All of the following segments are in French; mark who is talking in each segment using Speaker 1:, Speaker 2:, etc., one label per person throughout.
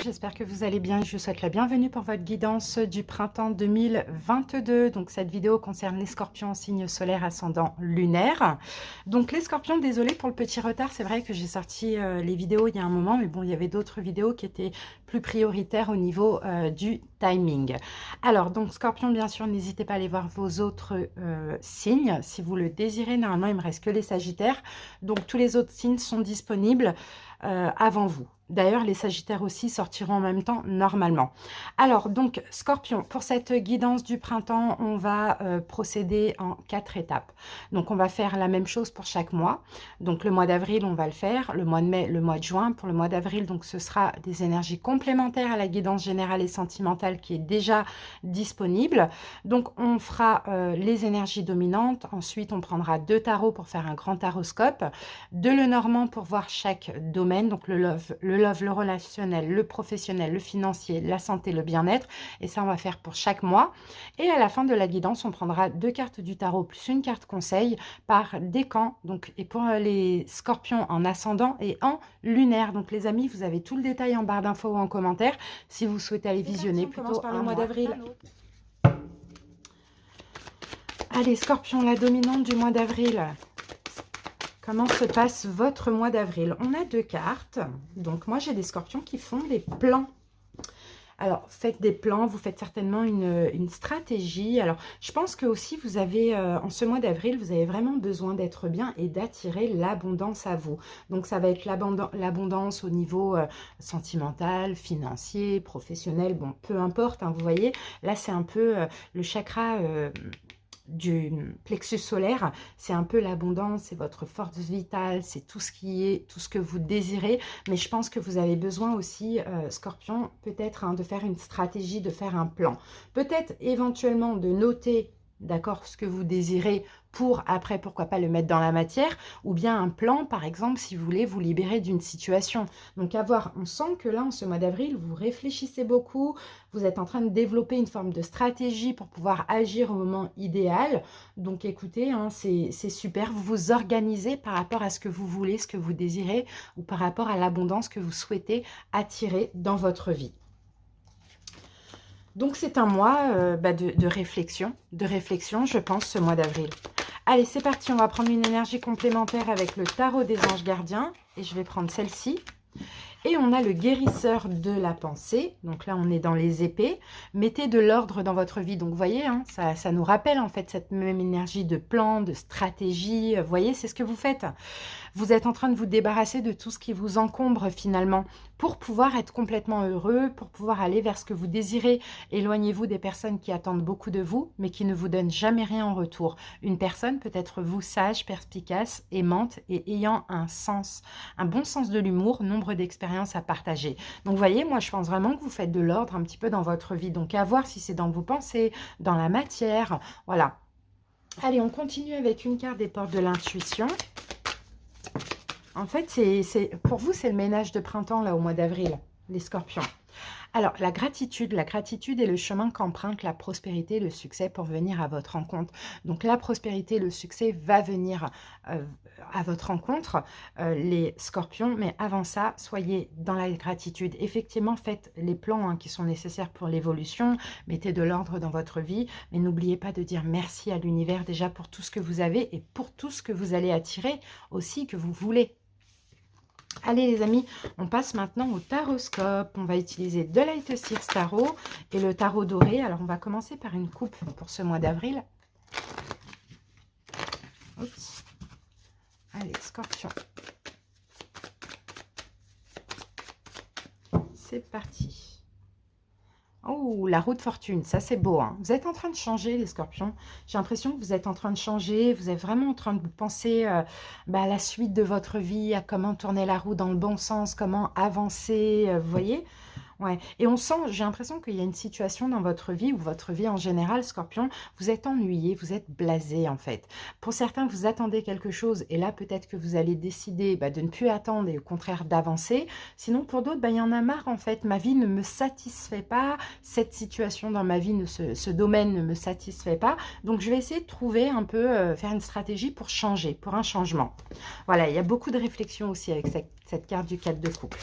Speaker 1: j'espère que vous allez bien. Je vous souhaite la bienvenue pour votre guidance du printemps 2022. Donc cette vidéo concerne les scorpions en signe solaire ascendant lunaire. Donc les scorpions, désolé pour le petit retard, c'est vrai que j'ai sorti les vidéos il y a un moment, mais bon, il y avait d'autres vidéos qui étaient plus prioritaires au niveau du timing. Alors donc scorpion, bien sûr, n'hésitez pas à aller voir vos autres signes si vous le désirez. Normalement, il me reste que les sagittaires. Donc tous les autres signes sont disponibles avant vous. D'ailleurs, les sagittaires aussi sortiront en même temps, normalement. Alors, donc, scorpion, pour cette guidance du printemps, on va procéder en 4 étapes. Donc, on va faire la même chose pour chaque mois. Donc, le mois d'avril, on va le faire. Le mois de mai, le mois de juin. Pour le mois d'avril, donc, ce sera des énergies complémentaires à la guidance générale et sentimentale qui est déjà disponible. Donc, on fera les énergies dominantes. Ensuite, on prendra 2 tarots pour faire un grand taroscope. 2 Lenormand pour voir chaque domaine. Donc, le love, le relationnel, le professionnel, le financier, la santé, le bien-être. Et ça, on va faire pour chaque mois. Et à la fin de la guidance, on prendra 2 cartes du tarot plus une carte conseil par décan. Donc, et pour les scorpions en ascendant et en lunaire. Donc, les amis, vous avez tout le détail en barre d'infos ou en commentaire si vous souhaitez aller visionner plutôt par le mois d'avril. Allez, scorpion, la dominante du mois d'avril. Comment se passe votre mois d'avril? On a 2 cartes. Donc, moi, j'ai des scorpions qui font des plans. Alors, faites des plans. Vous faites certainement une stratégie. Alors, je pense que aussi, vous avez, en ce mois d'avril, vous avez vraiment besoin d'être bien et d'attirer l'abondance à vous. Donc, ça va être l'abondance au niveau sentimental, financier, professionnel. Bon, peu importe, hein, vous voyez. Là, c'est un peu le chakra du plexus solaire, c'est un peu l'abondance, c'est votre force vitale, c'est tout ce qui est, tout ce que vous désirez, mais je pense que vous avez besoin aussi, scorpion, peut-être hein, de faire une stratégie, de faire un plan, peut-être éventuellement de noter, d'accord, ce que vous désirez pour après, pourquoi pas le mettre dans la matière, ou bien un plan, par exemple, si vous voulez vous libérer d'une situation. Donc, à voir, on sent que là, en ce mois d'avril, vous réfléchissez beaucoup, vous êtes en train de développer une forme de stratégie pour pouvoir agir au moment idéal. Donc, écoutez, hein, c'est super, vous vous organisez par rapport à ce que vous voulez, ce que vous désirez, ou par rapport à l'abondance que vous souhaitez attirer dans votre vie. Donc, c'est un mois de réflexion, je pense, ce mois d'avril. Allez, c'est parti, on va prendre une énergie complémentaire avec le tarot des anges gardiens. Et je vais prendre celle-ci. Et on a le guérisseur de la pensée. Donc là, on est dans les épées. Mettez de l'ordre dans votre vie. Donc, vous voyez, hein, ça nous rappelle en fait cette même énergie de plan, de stratégie. Vous voyez, c'est ce que vous faites. Vous êtes en train de vous débarrasser de tout ce qui vous encombre finalement pour pouvoir être complètement heureux, pour pouvoir aller vers ce que vous désirez. Éloignez-vous des personnes qui attendent beaucoup de vous, mais qui ne vous donnent jamais rien en retour. Une personne peut être vous sage, perspicace, aimante et ayant un bon sens de l'humour, nombre d'expériences à partager. Donc, vous voyez, moi, je pense vraiment que vous faites de l'ordre un petit peu dans votre vie. Donc, à voir si c'est dans vos pensées, dans la matière. Voilà. Allez, on continue avec une carte des portes de l'intuition. En fait, pour vous, c'est le ménage de printemps, là, au mois d'avril, les scorpions. Alors, la gratitude est le chemin qu'emprunte la prospérité et le succès pour venir à votre rencontre. Donc, la prospérité et le succès va venir à votre rencontre, les scorpions. Mais avant ça, soyez dans la gratitude. Effectivement, faites les plans hein, qui sont nécessaires pour l'évolution. Mettez de l'ordre dans votre vie. Mais n'oubliez pas de dire merci à l'univers déjà pour tout ce que vous avez et pour tout ce que vous allez attirer aussi, que vous voulez. Allez les amis, on passe maintenant au taroscope. On va utiliser de Light Seers Tarot et le tarot doré. Alors on va commencer par une coupe pour ce mois d'avril. Oups. Allez, scorpion. C'est parti. Oh, la roue de fortune, ça c'est beau. Hein. Vous êtes en train de changer les scorpions. J'ai l'impression que vous êtes en train de changer. Vous êtes vraiment en train de penser à la suite de votre vie, à comment tourner la roue dans le bon sens, comment avancer, vous voyez. Ouais. Et on sent, j'ai l'impression qu'il y a une situation dans votre vie, ou votre vie en général, scorpion, vous êtes ennuyé, vous êtes blasé en fait. Pour certains, vous attendez quelque chose, et là peut-être que vous allez décider de ne plus attendre et au contraire d'avancer. Sinon pour d'autres, il y en a marre en fait, ma vie ne me satisfait pas, cette situation dans ma vie, ce domaine ne me satisfait pas. Donc je vais essayer de trouver un peu, faire une stratégie pour changer, pour un changement. Voilà, il y a beaucoup de réflexion aussi avec cette carte du 4 de coupe.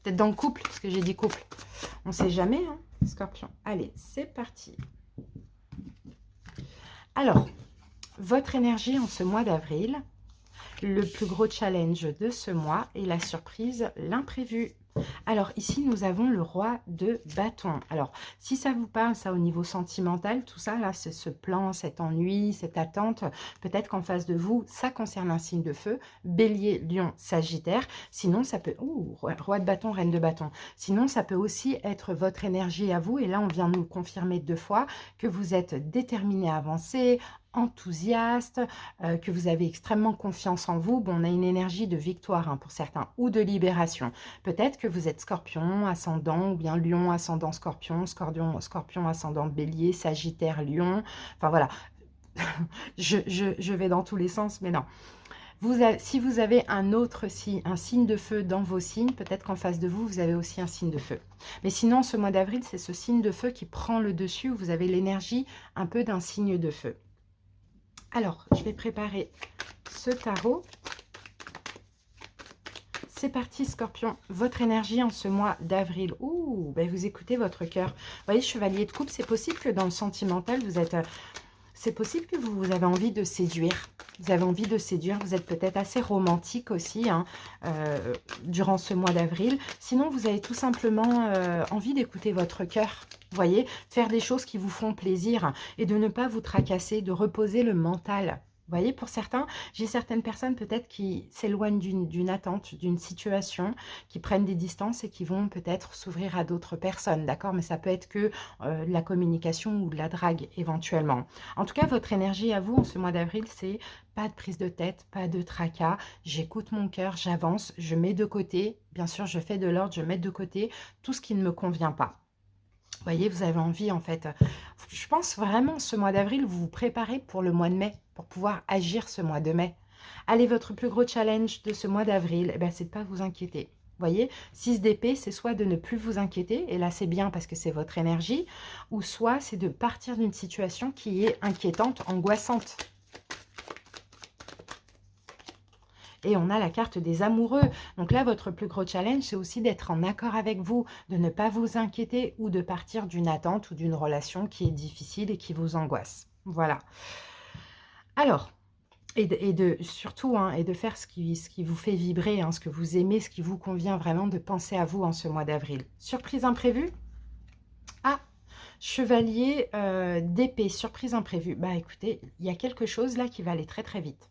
Speaker 1: Peut-être dans le couple, parce que j'ai dit couple. On ne sait jamais, hein, Scorpion. Allez, c'est parti. Alors, votre énergie en ce mois d'avril, le plus gros challenge de ce mois et la surprise, l'imprévu. Alors ici, nous avons le roi de bâton. Alors, si ça vous parle, ça au niveau sentimental, tout ça, là, c'est ce plan, cet ennui, cette attente, peut-être qu'en face de vous, ça concerne un signe de feu, bélier, lion, sagittaire. Sinon, ça peut... Ouh, roi de bâton, reine de bâton. Sinon, ça peut aussi être votre énergie à vous. Et là, on vient nous confirmer 2 fois que vous êtes déterminé à avancer, enthousiaste, que vous avez extrêmement confiance en vous. Bon, on a une énergie de victoire hein, pour certains, ou de libération. Peut-être que vous êtes scorpion, ascendant, ou bien lion, ascendant scorpion, scorpion, ascendant bélier, sagittaire, lion. Enfin voilà, je vais dans tous les sens, mais non. Si vous avez un autre signe, un signe de feu dans vos signes, peut-être qu'en face de vous, vous avez aussi un signe de feu. Mais sinon, ce mois d'avril, c'est ce signe de feu qui prend le dessus, où vous avez l'énergie un peu d'un signe de feu. Alors, je vais préparer ce tarot. C'est parti, Scorpion. Votre énergie en ce mois d'avril. Ouh, ben vous écoutez votre cœur. Vous voyez, chevalier de coupe, c'est possible que dans le sentimental, vous êtes... C'est possible que vous avez envie de séduire. Vous avez envie de séduire. Vous êtes peut-être assez romantique aussi hein, durant ce mois d'avril. Sinon, vous avez tout simplement envie d'écouter votre cœur. Vous voyez, faire des choses qui vous font plaisir et de ne pas vous tracasser, de reposer le mental. Vous voyez, pour certains, j'ai certaines personnes peut-être qui s'éloignent d'une attente, d'une situation, qui prennent des distances et qui vont peut-être s'ouvrir à d'autres personnes, d'accord? Mais ça peut être que de la communication ou de la drague éventuellement. En tout cas, votre énergie à vous en ce mois d'avril, c'est pas de prise de tête, pas de tracas. J'écoute mon cœur, j'avance, je mets de côté. Bien sûr, je fais de l'ordre, je mets de côté tout ce qui ne me convient pas. Vous voyez, vous avez envie, en fait. Je pense vraiment, ce mois d'avril, vous vous préparez pour le mois de mai, pour pouvoir agir ce mois de mai. Allez, votre plus gros challenge de ce mois d'avril, eh ben, c'est de ne pas vous inquiéter. Vous voyez, 6 d'épée, c'est soit de ne plus vous inquiéter, et là c'est bien parce que c'est votre énergie, ou soit c'est de partir d'une situation qui est inquiétante, angoissante. Et on a la carte des amoureux. Donc là, votre plus gros challenge, c'est aussi d'être en accord avec vous, de ne pas vous inquiéter ou de partir d'une attente ou d'une relation qui est difficile et qui vous angoisse. Voilà. Alors, surtout, hein, et de faire ce qui vous fait vibrer, hein, ce que vous aimez, ce qui vous convient vraiment, de penser à vous en ce mois d'avril. Surprise imprévue? Ah, chevalier d'épée, surprise imprévue. Bah écoutez, il y a quelque chose là qui va aller très très vite.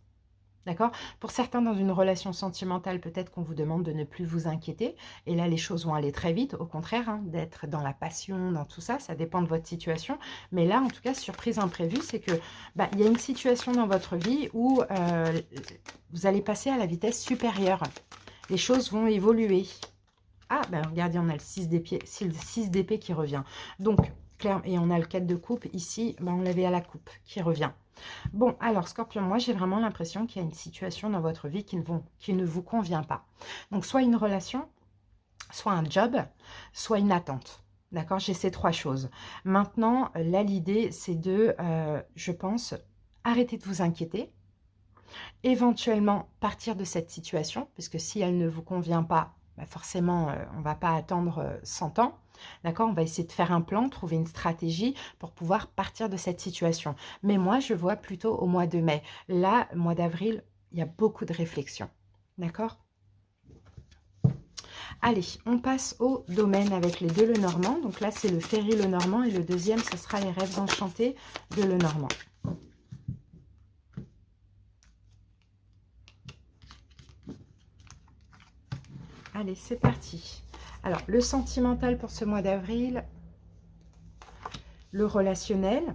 Speaker 1: D'accord? Pour certains, dans une relation sentimentale, peut-être qu'on vous demande de ne plus vous inquiéter. Et là, les choses vont aller très vite. Au contraire, hein, d'être dans la passion, dans tout ça, ça dépend de votre situation. Mais là, en tout cas, surprise imprévue, c'est que y a une situation dans votre vie où vous allez passer à la vitesse supérieure. Les choses vont évoluer. Ah, ben regardez, on a le 6 d'épée qui revient. Donc, clair, et on a le 4 de coupe. Ici, on l'avait à la coupe qui revient. Bon, alors Scorpion, moi j'ai vraiment l'impression qu'il y a une situation dans votre vie qui ne vous convient pas. Donc soit une relation, soit un job, soit une attente. D'accord? J'ai ces 3 choses. Maintenant, là l'idée c'est de, je pense, arrêter de vous inquiéter. Éventuellement partir de cette situation, puisque si elle ne vous convient pas, forcément on ne va pas attendre 100 ans. D'accord? On va essayer de faire un plan, trouver une stratégie pour pouvoir partir de cette situation. Mais moi, je vois plutôt au mois de mai. Là, mois d'avril, il y a beaucoup de réflexion. D'accord? Allez, on passe au domaine avec les 2 Lenormand. Donc là, c'est le Ferry Lenormand et le deuxième, ce sera les Rêves enchantés de Lenormand. Allez, c'est parti. Alors, le sentimental pour ce mois d'avril, le relationnel,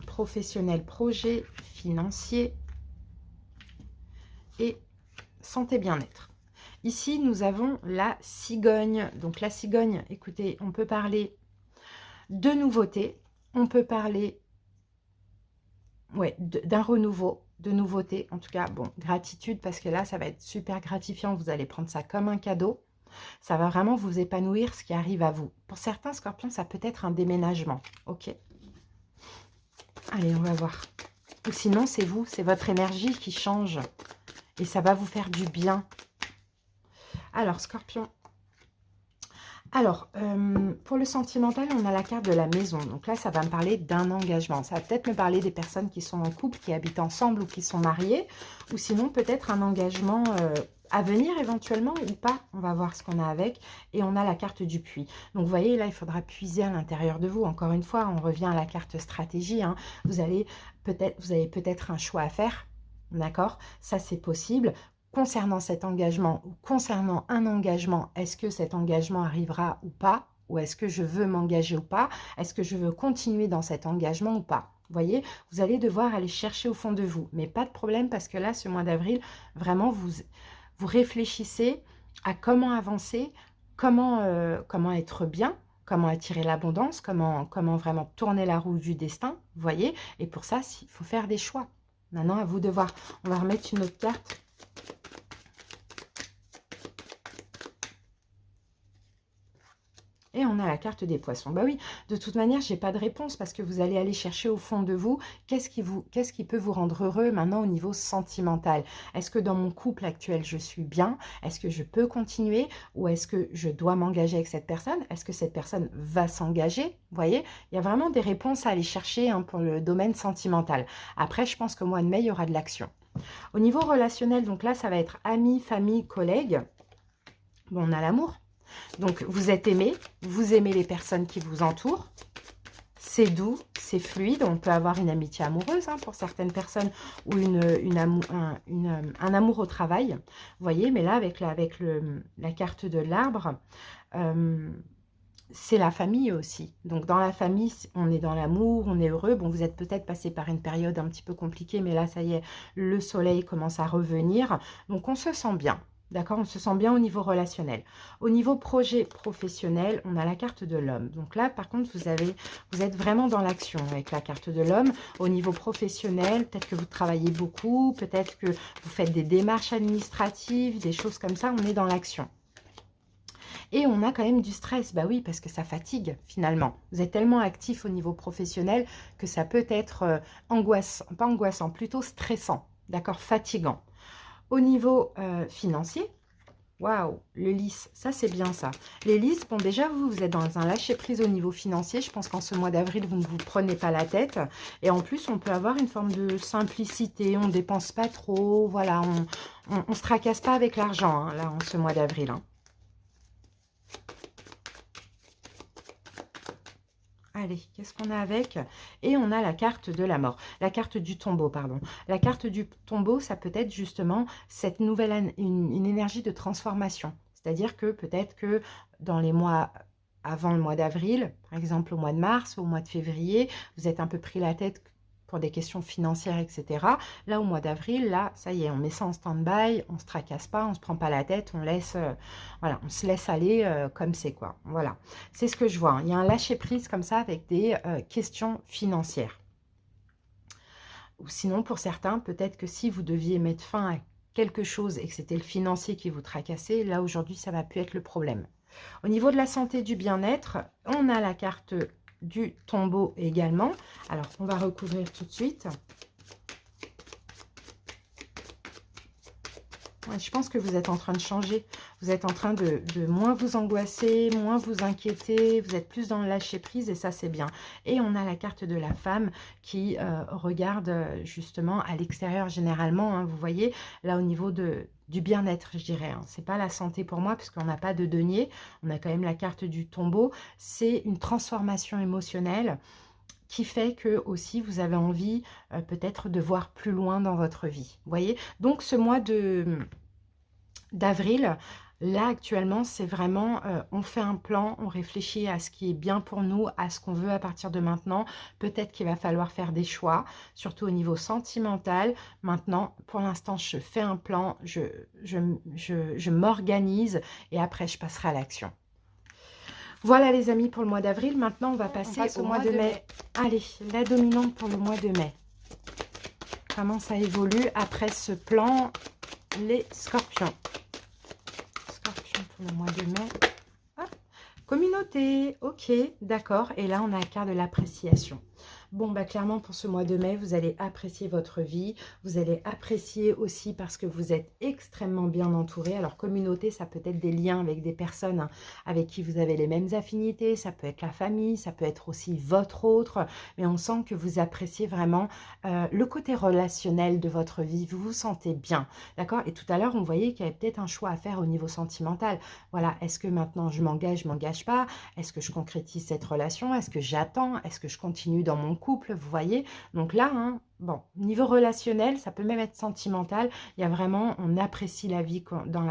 Speaker 1: professionnel, projet, financier et santé bien-être. Ici, nous avons la cigogne. Donc, la cigogne, écoutez, on peut parler de nouveautés, on peut parler d'un renouveau, de nouveautés. En tout cas, bon, gratitude, parce que là, ça va être super gratifiant. Vous allez prendre ça comme un cadeau. Ça va vraiment vous épanouir ce qui arrive à vous. Pour certains scorpions, ça peut être un déménagement. Ok. Allez, on va voir. Ou sinon, c'est vous, c'est votre énergie qui change. Et ça va vous faire du bien. Alors, scorpion, Alors, pour le sentimental, on a la carte de la maison. Donc là, ça va me parler d'un engagement. Ça va peut-être me parler des personnes qui sont en couple, qui habitent ensemble ou qui sont mariées. Ou sinon, peut-être un engagement à venir éventuellement ou pas. On va voir ce qu'on a avec. Et on a la carte du puits. Donc, vous voyez, là, il faudra puiser à l'intérieur de vous. Encore une fois, on revient à la carte stratégie, hein. Vous avez peut-être un choix à faire. D'accord? Ça, c'est possible. Concernant cet engagement ou concernant un engagement, est-ce que cet engagement arrivera ou pas? Ou est-ce que je veux m'engager ou pas? Est-ce que je veux continuer dans cet engagement ou pas? Vous voyez, vous allez devoir aller chercher au fond de vous. Mais pas de problème parce que là, ce mois d'avril, vraiment, vous réfléchissez à comment avancer, comment être bien, comment attirer l'abondance, comment vraiment tourner la roue du destin, vous voyez? Et pour ça, il faut faire des choix. Maintenant, à vous de voir. On va remettre une autre carte. Et on a la carte des poissons. Bah oui, de toute manière, je n'ai pas de réponse parce que vous allez aller chercher au fond de vous qu'est-ce qui peut vous rendre heureux maintenant au niveau sentimental. Est-ce que dans mon couple actuel, je suis bien? Est-ce que je peux continuer? Ou est-ce que je dois m'engager avec cette personne? Est-ce que cette personne va s'engager? Vous voyez, il y a vraiment des réponses à aller chercher, hein, pour le domaine sentimental. Après, je pense qu'au mois de mai, il y aura de l'action. Au niveau relationnel, donc là, ça va être amis, famille, collègues. Bon, on a l'amour. Donc, vous êtes aimé, vous aimez les personnes qui vous entourent. C'est doux, c'est fluide. On peut avoir une amitié amoureuse, hein, pour certaines personnes ou un amour au travail. Vous voyez, mais là, avec la carte de l'arbre, c'est la famille aussi. Donc, dans la famille, on est dans l'amour, on est heureux. Bon, vous êtes peut-être passé par une période un petit peu compliquée, mais là, ça y est, le soleil commence à revenir. Donc, on se sent bien. D'accord, on se sent bien au niveau relationnel. Au niveau projet professionnel, on a la carte de l'homme. Donc là, par contre, vous êtes vraiment dans l'action avec la carte de l'homme. Au niveau professionnel, peut-être que vous travaillez beaucoup, peut-être que vous faites des démarches administratives, des choses comme ça, on est dans l'action. Et on a quand même du stress, bah oui, parce que ça fatigue finalement. Vous êtes tellement actif au niveau professionnel que ça peut être angoissant, pas angoissant, plutôt stressant, d'accord, fatigant. Au niveau financier, waouh, le lys, ça c'est bien ça. Les lys, bon déjà vous êtes dans un lâcher-prise au niveau financier. Je pense qu'en ce mois d'avril, vous ne vous prenez pas la tête. Et en plus, on peut avoir une forme de simplicité, on ne dépense pas trop, voilà, on se tracasse pas avec l'argent, hein, là, en ce mois d'avril, hein. Allez, qu'est-ce qu'on a avec? Et on a la carte de la mort. La carte du tombeau, pardon. La carte du tombeau, ça peut être justement cette nouvelle, une énergie de transformation. C'est-à-dire que peut-être que dans les mois avant le mois d'avril, par exemple au mois de mars, au mois de février, vous êtes un peu pris la tête pour des questions financières, etc. Là, au mois d'avril, là, ça y est, on met ça en stand-by, on ne se tracasse pas, on ne se prend pas la tête, on laisse, voilà, on se laisse aller comme c'est, quoi. Voilà, c'est ce que je vois, hein. Il y a un lâcher-prise comme ça avec des questions financières. Ou sinon, pour certains, peut-être que si vous deviez mettre fin à quelque chose et que c'était le financier qui vous tracassait, là, aujourd'hui, ça va plus être le problème. Au niveau de la santé, du bien-être, on a la carte du tombeau également. Alors, on va recouvrir tout de suite. Ouais, je pense que vous êtes en train de changer. Vous êtes en train de moins vous angoisser, moins vous inquiéter. Vous êtes plus dans le lâcher-prise et ça, c'est bien. Et on a la carte de la femme qui regarde justement à l'extérieur généralement, hein, vous voyez, là au niveau du bien-être, je dirais, hein. C'est pas la santé pour moi parce qu'on n'a pas de denier. On a quand même la carte du tombeau. C'est une transformation émotionnelle qui fait que aussi vous avez envie peut-être de voir plus loin dans votre vie. Vous voyez, donc ce mois d'avril, là actuellement, c'est vraiment, on fait un plan, on réfléchit à ce qui est bien pour nous, à ce qu'on veut à partir de maintenant. Peut-être qu'il va falloir faire des choix, surtout au niveau sentimental. Maintenant, pour l'instant, je fais un plan, je m'organise et après, je passerai à l'action. Voilà les amis pour le mois d'avril. Maintenant, on va passer au mois de mai. Allez, la dominante pour le mois de mai. Comment ça évolue après ce plan, les scorpions. Scorpion pour le mois de mai. Ah, communauté, ok, d'accord. Et là, on a la carte de l'appréciation. Bon, bah clairement, pour ce mois de mai, vous allez apprécier votre vie. Vous allez apprécier aussi parce que vous êtes extrêmement bien entouré. Alors, communauté, ça peut être des liens avec des personnes hein, avec qui vous avez les mêmes affinités. Ça peut être la famille, ça peut être aussi votre autre. Mais on sent que vous appréciez vraiment le côté relationnel de votre vie. Vous vous sentez bien, d'accord? Et tout à l'heure, on voyait qu'il y avait peut-être un choix à faire au niveau sentimental. Voilà, est-ce que maintenant je m'engage pas? Est-ce que je concrétise cette relation? Est-ce que j'attends? Est-ce que je continue dans mon couple? Vous voyez? Donc là, hein, bon, niveau relationnel, ça peut même être sentimental. Il y a vraiment, on apprécie la vie dans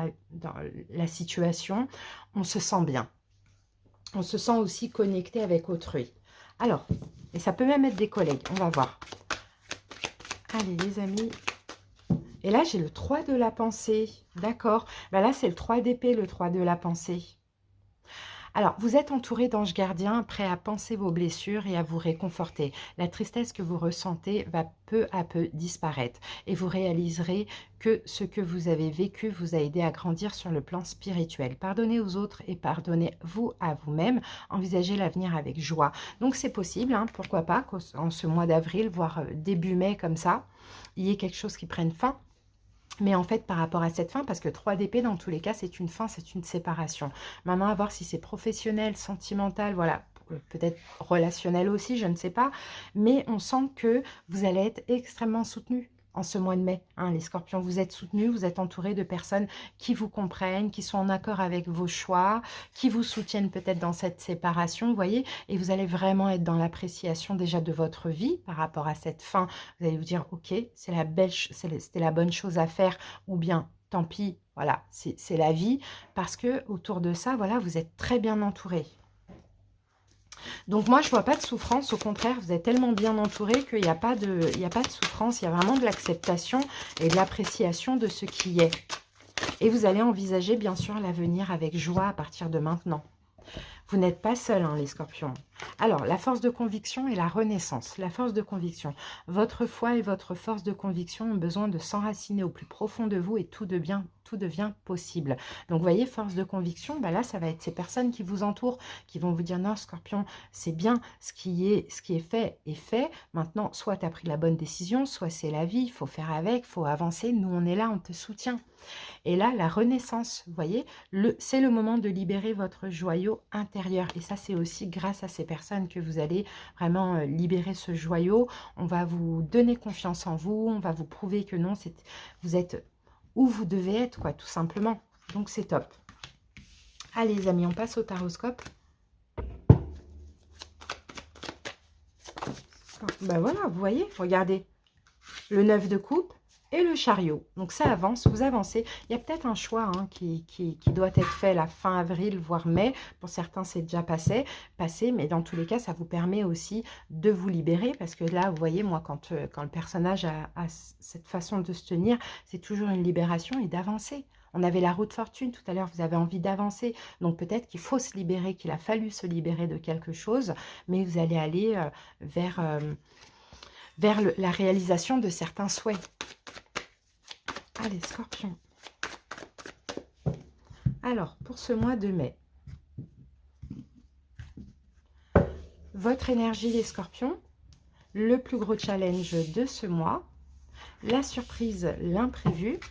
Speaker 1: la situation. On se sent bien. On se sent aussi connecté avec autrui. Alors, et ça peut même être des collègues. On va voir. Allez, les amis. Et là, j'ai le 3 de la pensée. D'accord. Ben là, c'est le 3 d'épée, le 3 de la pensée. Alors, vous êtes entouré d'anges gardiens, prêts à panser vos blessures et à vous réconforter. La tristesse que vous ressentez va peu à peu disparaître et vous réaliserez que ce que vous avez vécu vous a aidé à grandir sur le plan spirituel. Pardonnez aux autres et pardonnez-vous à vous-même. Envisagez l'avenir avec joie. Donc, c'est possible, hein, pourquoi pas, qu'en ce mois d'avril, voire début mai comme ça, il y ait quelque chose qui prenne fin. Mais en fait, par rapport à cette fin, parce que 3 d'épée, dans tous les cas, c'est une fin, c'est une séparation. Maintenant, à voir si c'est professionnel, sentimental, voilà, peut-être relationnel aussi, je ne sais pas. Mais on sent que vous allez être extrêmement soutenu en ce mois de mai. Hein, les scorpions, vous êtes soutenus, vous êtes entourés de personnes qui vous comprennent, qui sont en accord avec vos choix, qui vous soutiennent peut-être dans cette séparation, vous voyez. Et vous allez vraiment être dans l'appréciation déjà de votre vie par rapport à cette fin. Vous allez vous dire, ok, c'était la bonne chose à faire, ou bien, tant pis, voilà, c'est la vie. Parce que autour de ça, voilà, vous êtes très bien entourés. Donc moi, je ne vois pas de souffrance. Au contraire, vous êtes tellement bien entouré qu'il n'y a pas de souffrance. Il y a vraiment de l'acceptation et de l'appréciation de ce qui est. Et vous allez envisager, bien sûr, l'avenir avec joie à partir de maintenant. Vous n'êtes pas seul, hein, les scorpions. Alors, la force de conviction et la renaissance. La force de conviction. Votre foi et votre force de conviction ont besoin de s'enraciner au plus profond de vous et tout devient possible. Donc, vous voyez, force de conviction, bah là, ça va être ces personnes qui vous entourent, qui vont vous dire, non, scorpion, c'est bien, ce qui est fait est fait. Maintenant, soit tu as pris la bonne décision, soit c'est la vie, il faut faire avec, il faut avancer. Nous, on est là, on te soutient. Et là, la renaissance, vous voyez, c'est le moment de libérer votre joyau intérieur. Et ça, c'est aussi grâce à ces personnes que vous allez vraiment libérer ce joyau. On va vous donner confiance en vous, on va vous prouver que non, vous êtes où vous devez être, quoi, tout simplement. Donc, c'est top. Allez, les amis, on passe au taroscope. Ben voilà, vous voyez, regardez. Le 9 de coupe et le chariot. Donc, ça avance, vous avancez. Il y a peut-être un choix hein, qui doit être fait la fin avril, voire mai. Pour certains, c'est déjà passé, mais dans tous les cas, ça vous permet aussi de vous libérer. Parce que là, vous voyez, moi, quand le personnage a cette façon de se tenir, c'est toujours une libération et d'avancer. On avait la roue de fortune tout à l'heure, vous avez envie d'avancer. Donc, peut-être qu'il faut se libérer, qu'il a fallu se libérer de quelque chose. Mais vous allez aller vers la réalisation de certains souhaits. Allez, scorpion. Alors, pour ce mois de mai, votre énergie, les scorpions, le plus gros challenge de ce mois, la surprise, l'imprévu.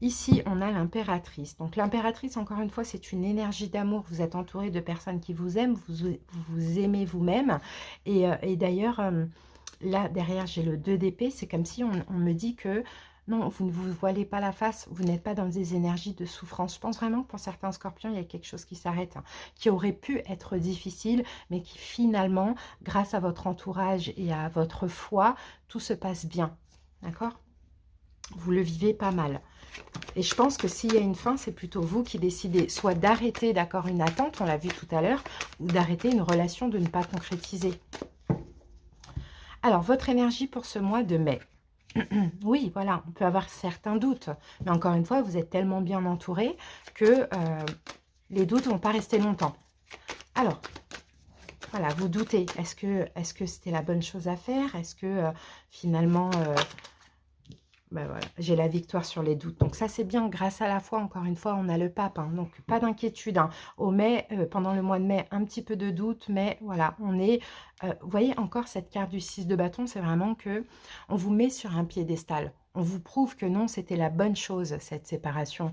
Speaker 1: Ici, on a l'impératrice. Donc, l'impératrice, encore une fois, c'est une énergie d'amour. Vous êtes entouré de personnes qui vous aiment, vous aimez vous-même. Et d'ailleurs, là, derrière, j'ai le 2 d'épée. C'est comme si on me dit que non, vous ne vous voilez pas la face. Vous n'êtes pas dans des énergies de souffrance. Je pense vraiment que pour certains scorpions, il y a quelque chose qui s'arrête, hein, qui aurait pu être difficile, mais qui finalement, grâce à votre entourage et à votre foi, tout se passe bien. D'accord ? Vous le vivez pas mal. Et je pense que s'il y a une fin, c'est plutôt vous qui décidez soit d'arrêter, d'accord, une attente, on l'a vu tout à l'heure, ou d'arrêter une relation, de ne pas concrétiser. Alors, votre énergie pour ce mois de mai. Oui, voilà, on peut avoir certains doutes. Mais encore une fois, vous êtes tellement bien entouré que les doutes ne vont pas rester longtemps. Alors, voilà, vous doutez. Est-ce que c'était la bonne chose à faire? Est-ce que finalement... Ben voilà, j'ai la victoire sur les doutes. Donc ça, c'est bien. Grâce à la foi, encore une fois, on a le pape. Hein. Donc pas d'inquiétude. Hein. Au mai, pendant le mois de mai, un petit peu de doute. Mais voilà, on est... vous voyez encore cette carte du 6 de bâton, c'est vraiment que on vous met sur un piédestal. On vous prouve que non, c'était la bonne chose, cette séparation.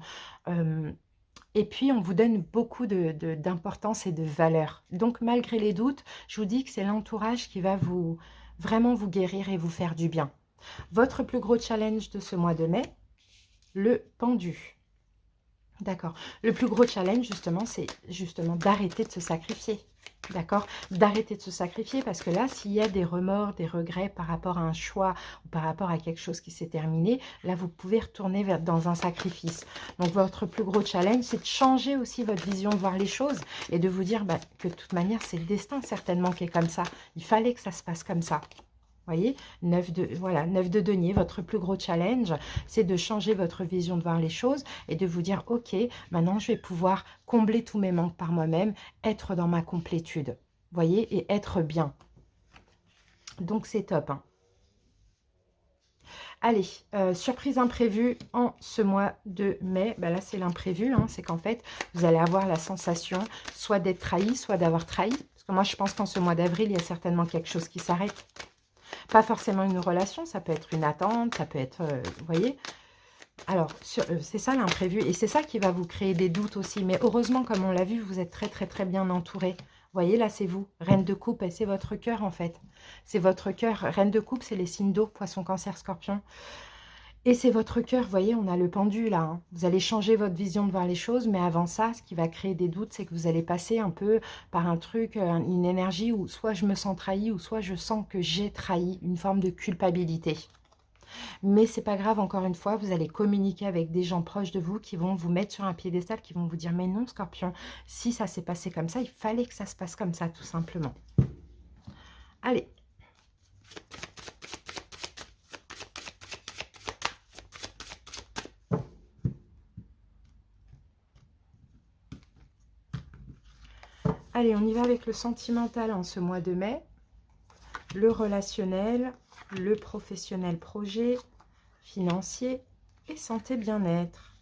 Speaker 1: Et puis, on vous donne beaucoup d'importance et de valeur. Donc, malgré les doutes, je vous dis que c'est l'entourage qui va vraiment vous guérir et vous faire du bien. Votre plus gros challenge de ce mois de mai, le pendu. D'accord. Le plus gros challenge, justement, c'est justement d'arrêter de se sacrifier. D'accord? D'arrêter de se sacrifier parce que là, s'il y a des remords, des regrets par rapport à un choix ou par rapport à quelque chose qui s'est terminé, là, vous pouvez retourner dans un sacrifice. Donc, votre plus gros challenge, c'est de changer aussi votre vision de voir les choses et de vous dire que de toute manière, c'est le destin certainement qui est comme ça. Il fallait que ça se passe comme ça. Voyez, 9 de denier, votre plus gros challenge, c'est de changer votre vision de voir les choses et de vous dire, ok, maintenant je vais pouvoir combler tous mes manques par moi-même, être dans ma complétude, voyez, et être bien. Donc c'est top. Hein. Allez, surprise imprévue en ce mois de mai. Ben là, c'est l'imprévu, hein, c'est qu'en fait, vous allez avoir la sensation soit d'être trahi, soit d'avoir trahi. Parce que moi, je pense qu'en ce mois d'avril, il y a certainement quelque chose qui s'arrête. Pas forcément une relation, ça peut être une attente, ça peut être, vous voyez. Alors, c'est ça l'imprévu. Et c'est ça qui va vous créer des doutes aussi. Mais heureusement, comme on l'a vu, vous êtes très, très, très bien entouré. Vous voyez, là, c'est vous. Reine de coupe, et c'est votre cœur, en fait. C'est votre cœur. Reine de coupe, c'est les signes d'eau, poisson, cancer, scorpion. Et c'est votre cœur, vous voyez, on a le pendu là. Hein. Vous allez changer votre vision de voir les choses, mais avant ça, ce qui va créer des doutes, c'est que vous allez passer un peu par un truc, une énergie où soit je me sens trahi, ou soit je sens que j'ai trahi, une forme de culpabilité. Mais c'est pas grave, encore une fois, vous allez communiquer avec des gens proches de vous qui vont vous mettre sur un piédestal, qui vont vous dire, mais non, Scorpion, si ça s'est passé comme ça, il fallait que ça se passe comme ça, tout simplement. Allez. Allez, on y va avec le sentimental en ce mois de mai, le relationnel, le professionnel projet, financier et santé bien-être.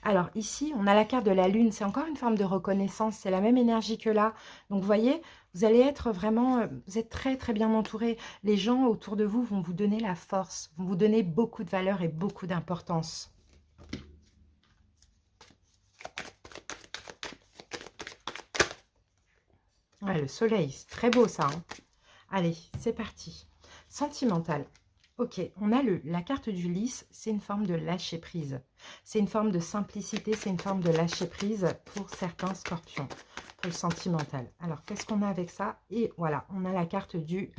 Speaker 1: Alors ici, on a la carte de la lune, c'est encore une forme de reconnaissance, c'est la même énergie que là. Donc vous voyez, vous allez être vraiment, vous êtes très très bien entouré. Les gens autour de vous vont vous donner la force, vont vous donner beaucoup de valeur et beaucoup d'importance. Ouais, le soleil, c'est très beau ça. Hein. Allez, c'est parti. Sentimental. Ok, on a la carte du lys, c'est une forme de lâcher prise. C'est une forme de simplicité, c'est une forme de lâcher prise pour certains scorpions, pour le sentimental. Alors, qu'est-ce qu'on a avec ça? Et voilà, on a la carte du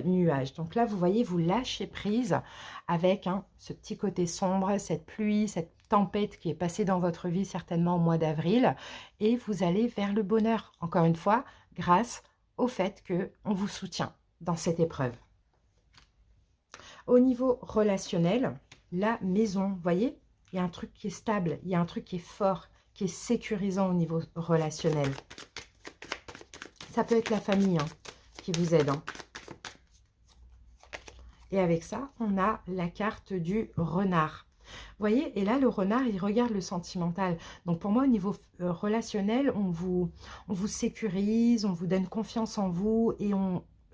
Speaker 1: nuage. Donc là, vous voyez, vous lâchez prise avec ce petit côté sombre, cette pluie, cette tempête qui est passée dans votre vie certainement au mois d'avril. Et vous allez vers le bonheur, encore une fois, grâce au fait qu'on vous soutient dans cette épreuve. Au niveau relationnel, la maison, vous voyez, il y a un truc qui est stable, il y a un truc qui est fort, qui est sécurisant au niveau relationnel. Ça peut être la famille qui vous aide. Et avec ça, on a la carte du renard. Vous voyez, et là, le renard, il regarde le sentimental. Donc, pour moi, au niveau relationnel, on vous sécurise, on vous donne confiance en vous et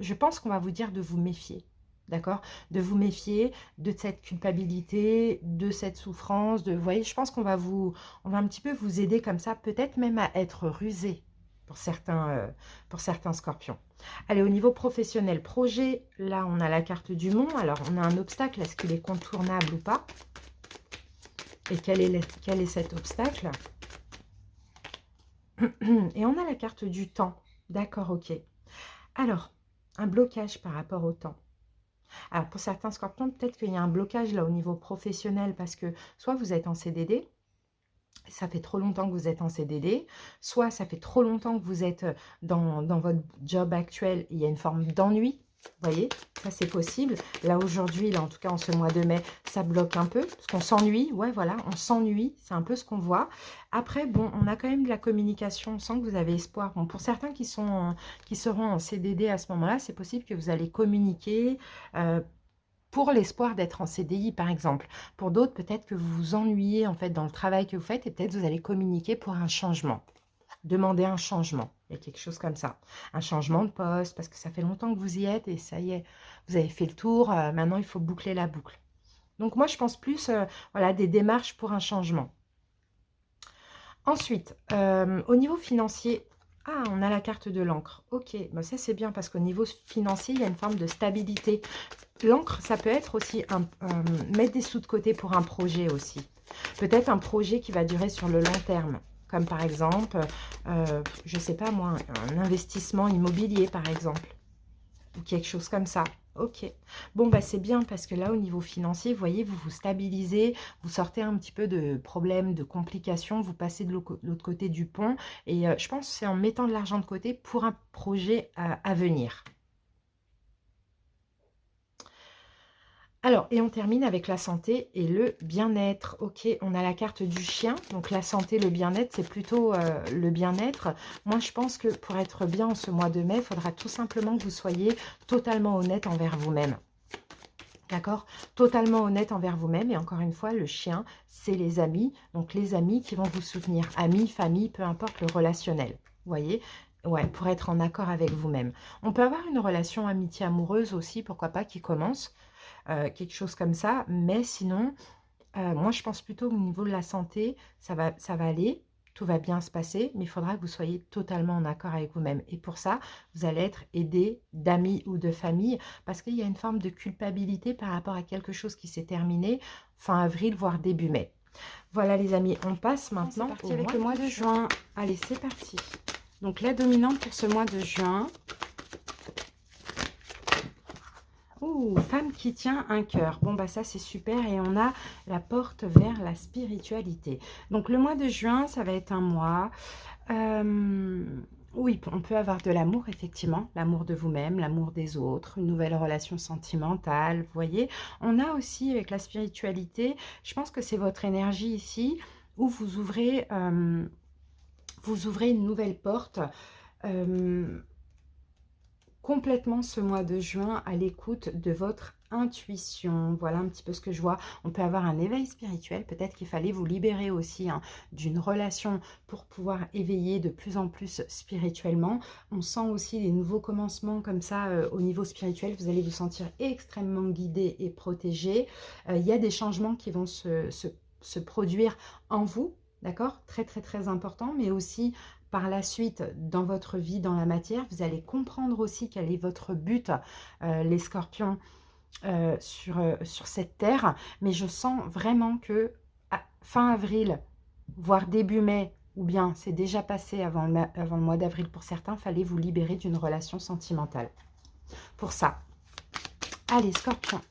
Speaker 1: je pense qu'on va vous dire de vous méfier. D'accord? De vous méfier de cette culpabilité, de cette souffrance. Vous voyez, je pense qu'on va un petit peu vous aider comme ça, peut-être même à être rusé pour certains scorpions. Allez, au niveau professionnel, projet, là, on a la carte du mont. Alors, on a un obstacle, est-ce qu'il est contournable ou pas? Et quel est cet obstacle? Et on a la carte du temps. D'accord, ok. Alors, un blocage par rapport au temps. Alors, pour certains scorpions, peut-être qu'il y a un blocage là au niveau professionnel parce que soit vous êtes en CDD, ça fait trop longtemps que vous êtes en CDD, soit ça fait trop longtemps que vous êtes dans votre job actuel et il y a une forme d'ennui. Vous voyez, ça c'est possible. Là aujourd'hui, là en tout cas en ce mois de mai, ça bloque un peu parce qu'on s'ennuie. Ouais, voilà, on s'ennuie, c'est un peu ce qu'on voit. Après, bon, on a quand même de la communication, on sent que vous avez espoir. Bon, pour certains qui seront en CDD à ce moment-là, c'est possible que vous allez communiquer. pour l'espoir d'être en CDI, par exemple. Pour d'autres, peut-être que vous vous ennuyez, en fait, dans le travail que vous faites et peut-être vous allez communiquer pour un changement. Demander un changement. Il y a quelque chose comme ça. Un changement de poste, parce que ça fait longtemps que vous y êtes et ça y est, vous avez fait le tour. Maintenant, il faut boucler la boucle. Donc, moi, je pense plus, voilà, des démarches pour un changement. Ensuite, au niveau financier, ah, on a la carte de l'encre. Ok, bah ça c'est bien parce qu'au niveau financier, il y a une forme de stabilité. L'encre, ça peut être aussi mettre des sous de côté pour un projet aussi. Peut-être un projet qui va durer sur le long terme. Comme par exemple, je ne sais pas moi, un investissement immobilier par exemple. Ou quelque chose comme ça. Ok. Bon, bah c'est bien parce que là, au niveau financier, vous voyez, vous vous stabilisez, vous sortez un petit peu de problèmes, de complications, vous passez de l'autre côté du pont. Et je pense que c'est en mettant de l'argent de côté pour un projet à venir. Alors, et on termine avec la santé et le bien-être. Ok, on a la carte du chien. Donc, la santé, le bien-être, c'est plutôt le bien-être. Moi, je pense que pour être bien en ce mois de mai, il faudra tout simplement que vous soyez totalement honnête envers vous-même. D'accord? Totalement honnête envers vous-même. Et encore une fois, le chien, c'est les amis. Donc, les amis qui vont vous soutenir. Amis, famille, peu importe le relationnel. Vous voyez? Ouais, pour être en accord avec vous-même. On peut avoir une relation amitié amoureuse aussi, pourquoi pas, qui commence. Quelque chose comme ça. Mais sinon, moi, je pense plutôt au niveau de la santé, ça va aller, tout va bien se passer, mais il faudra que vous soyez totalement en accord avec vous-même. Et pour ça, vous allez être aidé d'amis ou de famille, parce qu'il y a une forme de culpabilité par rapport à quelque chose qui s'est terminé fin avril, voire début mai. Voilà les amis, on passe maintenant avec le mois de juin. Allez, c'est parti. Donc la dominante pour ce mois de juin. Ouh, femme qui tient un cœur. Bon, bah ça, c'est super. Et on a la porte vers la spiritualité. Donc, le mois de juin, ça va être un mois. Oui, on peut avoir de l'amour, effectivement. L'amour de vous-même, l'amour des autres, une nouvelle relation sentimentale. Vous voyez, on a aussi, avec la spiritualité, je pense que c'est votre énergie ici, où vous ouvrez une nouvelle porte. Complètement ce mois de juin à l'écoute de votre intuition. Voilà un petit peu ce que je vois. On peut avoir un éveil spirituel. Peut-être qu'il fallait vous libérer aussi d'une relation pour pouvoir éveiller de plus en plus spirituellement. On sent aussi des nouveaux commencements comme ça au niveau spirituel. Vous allez vous sentir extrêmement guidé et protégé. Il y a des changements qui vont se produire en vous. D'accord? Très, très, très important. Mais aussi par la suite, dans votre vie, dans la matière, vous allez comprendre aussi quel est votre but, les scorpions, sur cette terre. Mais je sens vraiment que fin avril, voire début mai, ou bien c'est déjà passé avant le mois d'avril pour certains, fallait vous libérer d'une relation sentimentale. Pour ça, allez, scorpion.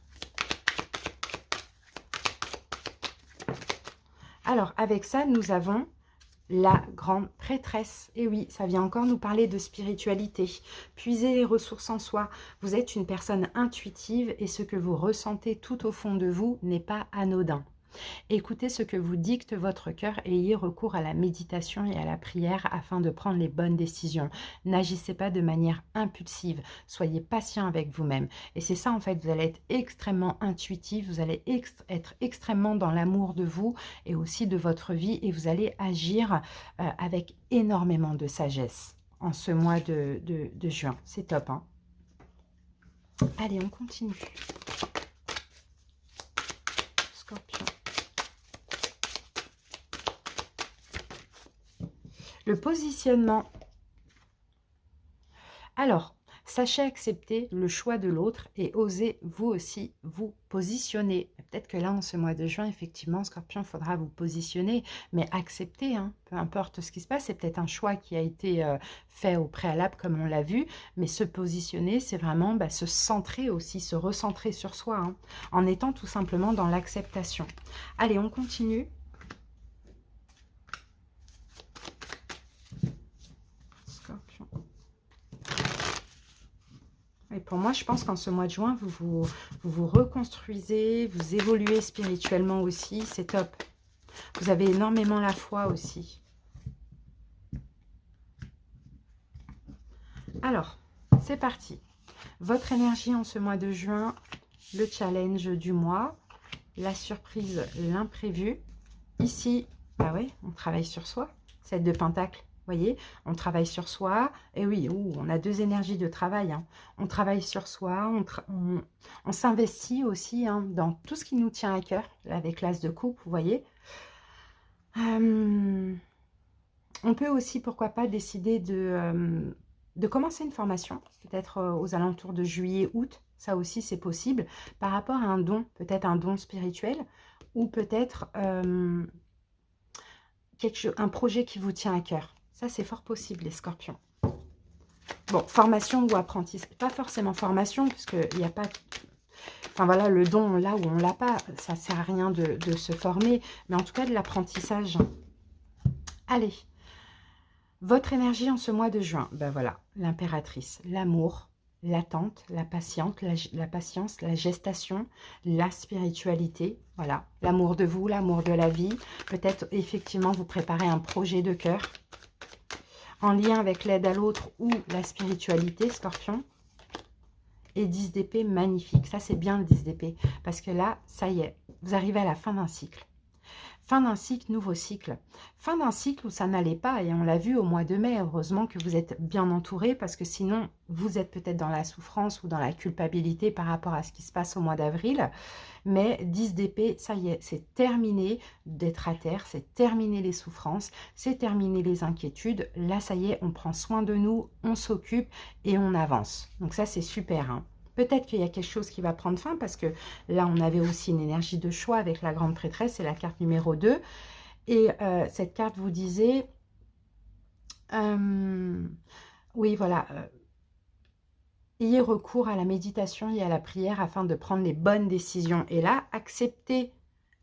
Speaker 1: Alors, avec ça, nous avons la grande prêtresse. Et oui, ça vient encore nous parler de spiritualité. Puisez les ressources en soi. Vous êtes une personne intuitive et ce que vous ressentez tout au fond de vous n'est pas anodin. Écoutez ce que vous dicte votre cœur et ayez recours à la méditation et à la prière afin de prendre les bonnes décisions. N'agissez pas de manière impulsive, soyez patient avec vous-même. Et c'est ça en fait, vous allez être extrêmement intuitif, vous allez être extrêmement dans l'amour de vous et aussi de votre vie et vous allez agir avec énormément de sagesse en ce mois de juin. C'est top, hein? Allez, on continue. Scorpion. Le positionnement. Alors, sachez accepter le choix de l'autre et osez vous aussi vous positionner. Peut-être que là, en ce mois de juin, effectivement, Scorpion, il faudra vous positionner, mais accepter, hein, peu importe ce qui se passe. C'est peut-être un choix qui a été fait au préalable, comme on l'a vu, mais se positionner, c'est vraiment se centrer aussi, se recentrer sur soi, hein, en étant tout simplement dans l'acceptation. Allez, on continue. Et pour moi, je pense qu'en ce mois de juin, vous vous reconstruisez, vous évoluez spirituellement aussi, c'est top. Vous avez énormément la foi aussi. Alors, c'est parti. Votre énergie en ce mois de juin, le challenge du mois, la surprise, l'imprévu. Ici, bah ouais, on travaille sur soi. 7 de Pentacle, vous voyez, on travaille sur soi. Et oui, on a deux énergies de travail. Hein. On travaille sur soi, on s'investit aussi hein, dans tout ce qui nous tient à cœur, avec l'As de coupe, vous voyez. On peut aussi, pourquoi pas, décider de commencer une formation, peut-être aux alentours de juillet, août. Ça aussi, c'est possible, par rapport à un don, peut-être un don spirituel, ou peut-être un projet qui vous tient à cœur. Ça, c'est fort possible, les scorpions. Bon, formation ou apprentissage. Pas forcément formation, puisqu'il n'y a pas... Enfin voilà, le don, là où on ne l'a pas, ça ne sert à rien de se former, mais en tout cas de l'apprentissage. Allez, votre énergie en ce mois de juin, ben voilà, l'impératrice, l'amour, l'attente, la patience, la gestation, la spiritualité, voilà, l'amour de vous, l'amour de la vie. Peut-être effectivement vous préparez un projet de cœur en lien avec l'aide à l'autre ou la spiritualité, Scorpion. Et 10 d'épée, magnifique. Ça, c'est bien le 10 d'épée. Parce que là, ça y est, vous arrivez à la fin d'un cycle. Fin d'un cycle, nouveau cycle. Fin d'un cycle où ça n'allait pas. Et on l'a vu au mois de mai. Heureusement que vous êtes bien entouré. Parce que sinon, vous êtes peut-être dans la souffrance ou dans la culpabilité par rapport à ce qui se passe au mois d'avril. Mais 10 d'épée, ça y est, c'est terminé d'être à terre. C'est terminé les souffrances. C'est terminé les inquiétudes. Là, ça y est, on prend soin de nous. On s'occupe et on avance. Donc ça, c'est super, hein. Peut-être qu'il y a quelque chose qui va prendre fin parce que là, on avait aussi une énergie de choix avec la grande prêtresse, c'est la carte numéro 2. Et cette carte vous disait, oui, voilà, ayez recours à la méditation et à la prière afin de prendre les bonnes décisions. Et là,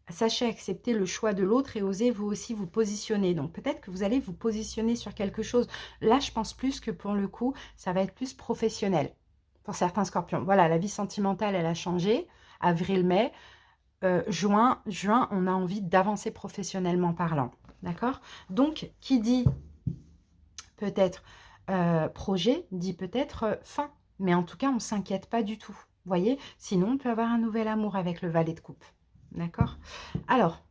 Speaker 1: sachez accepter le choix de l'autre et osez vous aussi vous positionner. Donc peut-être que vous allez vous positionner sur quelque chose. Là, je pense plus que pour le coup, ça va être plus professionnel. Pour certains scorpions. Voilà, la vie sentimentale, elle a changé. Avril, mai, juin, on a envie d'avancer professionnellement parlant. D'accord? Donc, qui dit peut-être projet, dit peut-être fin. Mais en tout cas, on ne s'inquiète pas du tout. Vous voyez? Sinon, on peut avoir un nouvel amour avec le valet de coupe. D'accord? Alors,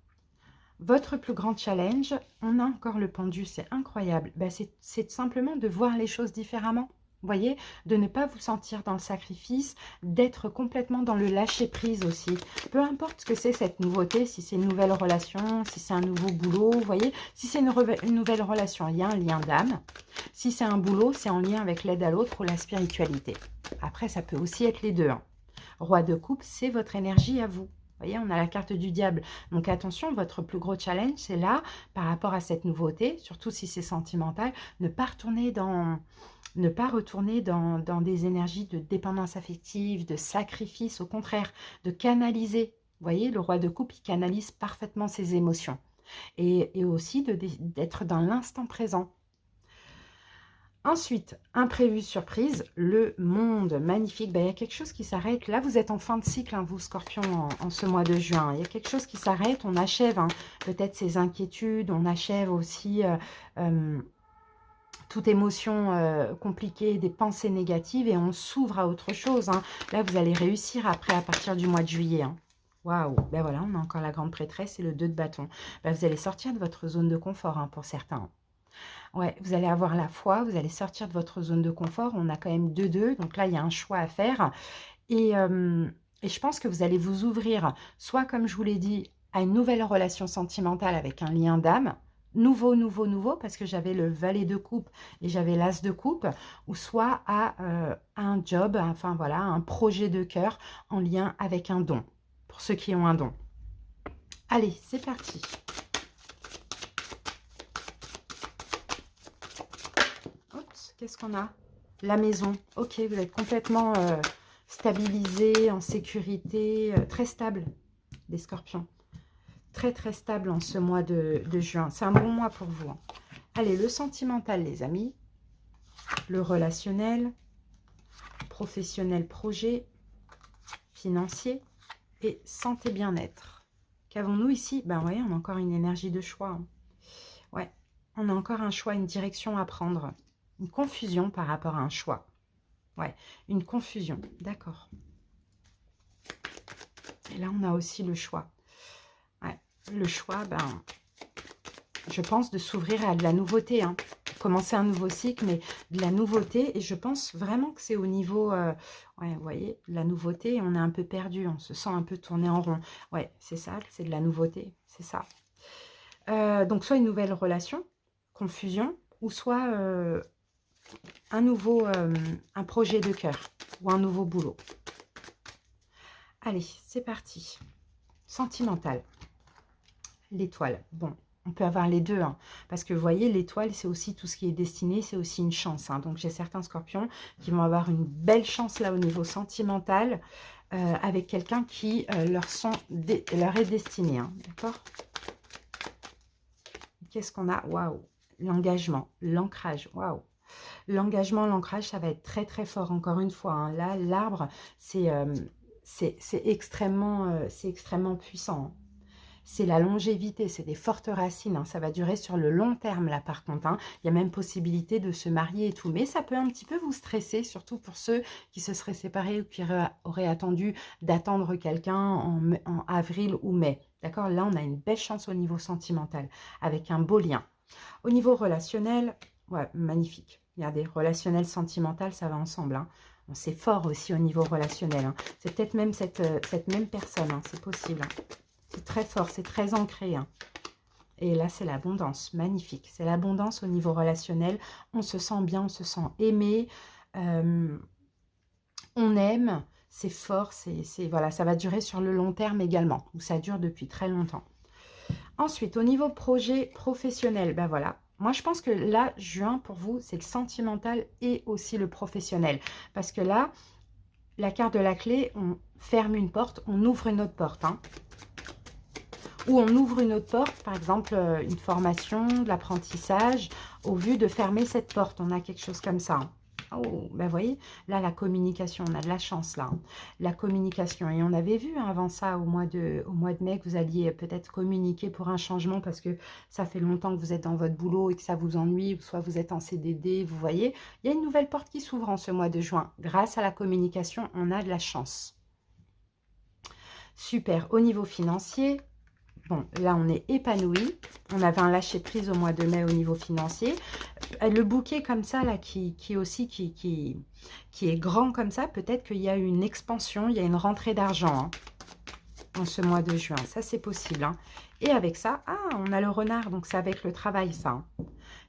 Speaker 1: votre plus grand challenge, on a encore le pendu, c'est incroyable. Ben, c'est simplement de voir les choses différemment. Vous voyez, de ne pas vous sentir dans le sacrifice, d'être complètement dans le lâcher-prise aussi. Peu importe ce que c'est cette nouveauté, si c'est une nouvelle relation, si c'est un nouveau boulot, vous voyez. Si c'est une nouvelle relation, il y a un lien d'âme. Si c'est un boulot, c'est en lien avec l'aide à l'autre ou la spiritualité. Après, ça peut aussi être les deux. Hein. Roi de coupe, c'est votre énergie à vous. Vous voyez, on a la carte du diable. Donc attention, votre plus gros challenge, c'est là, par rapport à cette nouveauté, surtout si c'est sentimental, ne pas retourner dans des énergies de dépendance affective, de sacrifice, au contraire, de canaliser. Vous voyez, le roi de coupe, il canalise parfaitement ses émotions. Et aussi d'être dans l'instant présent. Ensuite, imprévu, surprise, le monde magnifique. Ben, il y a quelque chose qui s'arrête. Là, vous êtes en fin de cycle, hein, vous, Scorpion, en ce mois de juin. Il y a quelque chose qui s'arrête. On achève hein, peut-être ces inquiétudes. On achève aussi toute émotion compliquée, des pensées négatives. Et on s'ouvre à autre chose. Hein. Là, vous allez réussir après, à partir du mois de juillet. Hein. Waouh, ben voilà, on a encore la grande prêtresse et le 2 de bâton. Ben, vous allez sortir de votre zone de confort hein, pour certains. Ouais, vous allez avoir la foi, vous allez sortir de votre zone de confort. On a quand même 2-2, donc là, il y a un choix à faire. Et je pense que vous allez vous ouvrir, soit comme je vous l'ai dit, à une nouvelle relation sentimentale avec un lien d'âme, nouveau, parce que j'avais le valet de coupe et j'avais l'as de coupe, ou soit à un job, enfin voilà, un projet de cœur en lien avec un don, pour ceux qui ont un don. Allez, c'est parti. Qu'est-ce qu'on a? La maison. Ok, vous êtes complètement stabilisé, en sécurité, très stable, les scorpions. Très, très stable en ce mois de juin. C'est un bon mois pour vous. Hein. Allez, le sentimental, les amis. Le relationnel. Professionnel, projet. Financier. Et santé, bien-être. Qu'avons-nous ici? Ben oui, on a encore une énergie de choix. Hein. Ouais, on a encore un choix, une direction à prendre. Une confusion par rapport à un choix. Ouais, une confusion. D'accord. Et là, on a aussi le choix. Ouais, le choix, ben, je pense de s'ouvrir à de la nouveauté, hein. Commencer un nouveau cycle, mais de la nouveauté. Et je pense vraiment que c'est au niveau, ouais, vous voyez, de la nouveauté, on est un peu perdu, on se sent un peu tourné en rond. Ouais, c'est ça, c'est de la nouveauté, c'est ça. Donc, soit une nouvelle relation, confusion, ou soit un projet de cœur, ou un nouveau boulot. Allez, c'est parti. Sentimental. L'étoile. Bon, on peut avoir les deux, hein, parce que vous voyez, l'étoile, c'est aussi tout ce qui est destiné, c'est aussi une chance. Hein. Donc, j'ai certains scorpions qui vont avoir une belle chance là au niveau sentimental, avec quelqu'un qui leur est destiné. Hein, d'accord? Qu'est-ce qu'on a? Waouh! L'engagement, l'ancrage, waouh! L'engagement, l'ancrage, ça va être très, très fort, encore une fois. Hein. Là, l'arbre, c'est extrêmement puissant. Hein. C'est la longévité, c'est des fortes racines. Hein. Ça va durer sur le long terme, là, par contre. Hein. Il y a même possibilité de se marier et tout. Mais ça peut un petit peu vous stresser, surtout pour ceux qui se seraient séparés ou qui auraient attendu d'attendre quelqu'un en avril ou mai. D'accord? Là, on a une belle chance au niveau sentimental, avec un beau lien. Au niveau relationnel, ouais, magnifique. Regardez, relationnel, sentimental, ça va ensemble. Hein. C'est fort aussi au niveau relationnel. Hein. C'est peut-être même cette même personne, hein. C'est possible. Hein. C'est très fort, c'est très ancré. Hein. Et là, c'est l'abondance, magnifique. C'est l'abondance au niveau relationnel. On se sent bien, on se sent aimé. On aime, c'est fort. Voilà, ça va durer sur le long terme également. Ou ça dure depuis très longtemps. Ensuite, au niveau projet professionnel, ben voilà. Moi, je pense que là, juin, pour vous, c'est le sentimental et aussi le professionnel. Parce que là, la carte de la clé, on ferme une porte, on ouvre une autre porte. Hein. Ou on ouvre une autre porte, par exemple, une formation, de l'apprentissage, au vu de fermer cette porte. On a quelque chose comme ça. Hein. Oh, ben vous voyez, là, la communication, on a de la chance, là. Hein. La communication. Et on avait vu hein, avant ça, au mois de mai, que vous alliez peut-être communiquer pour un changement parce que ça fait longtemps que vous êtes dans votre boulot et que ça vous ennuie, ou soit vous êtes en CDD, vous voyez. Il y a une nouvelle porte qui s'ouvre en ce mois de juin. Grâce à la communication, on a de la chance. Super. Au niveau financier... Bon, là, on est épanoui. On avait un lâcher-prise au mois de mai au niveau financier. Le bouquet comme ça, là, qui est grand comme ça, peut-être qu'il y a une expansion, il y a une rentrée d'argent hein, en ce mois de juin. Ça, c'est possible. Hein. Et avec ça, on a le renard, donc c'est avec le travail, ça. Hein.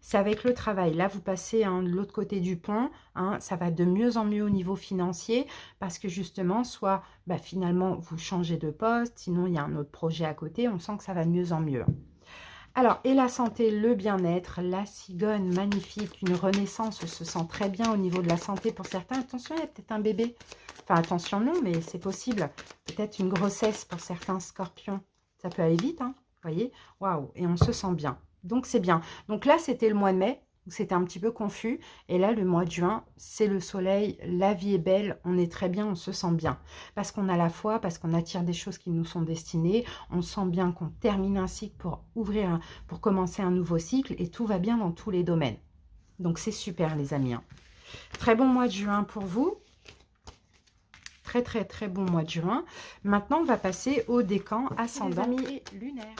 Speaker 1: C'est avec le travail. Là, vous passez hein, de l'autre côté du pont. Hein, ça va de mieux en mieux au niveau financier parce que justement, soit finalement, vous changez de poste, sinon il y a un autre projet à côté. On sent que ça va de mieux en mieux. Alors, et la santé, le bien-être, la cigogne, magnifique, une renaissance, on se sent très bien au niveau de la santé pour certains. Attention, il y a peut-être un bébé. Enfin, attention, non, mais c'est possible. Peut-être une grossesse pour certains scorpions. Ça peut aller vite, hein, vous voyez. Waouh, et on se sent bien. Donc, c'est bien. Donc là, c'était le mois de mai, où c'était un petit peu confus. Et là, le mois de juin, c'est le soleil, la vie est belle, on est très bien, on se sent bien. Parce qu'on a la foi, parce qu'on attire des choses qui nous sont destinées. On sent bien qu'on termine un cycle pour commencer un nouveau cycle. Et tout va bien dans tous les domaines. Donc, c'est super, les amis. Hein. Très bon mois de juin pour vous. Très, très, très bon mois de juin. Maintenant, on va passer au décan ascendant et lunaire.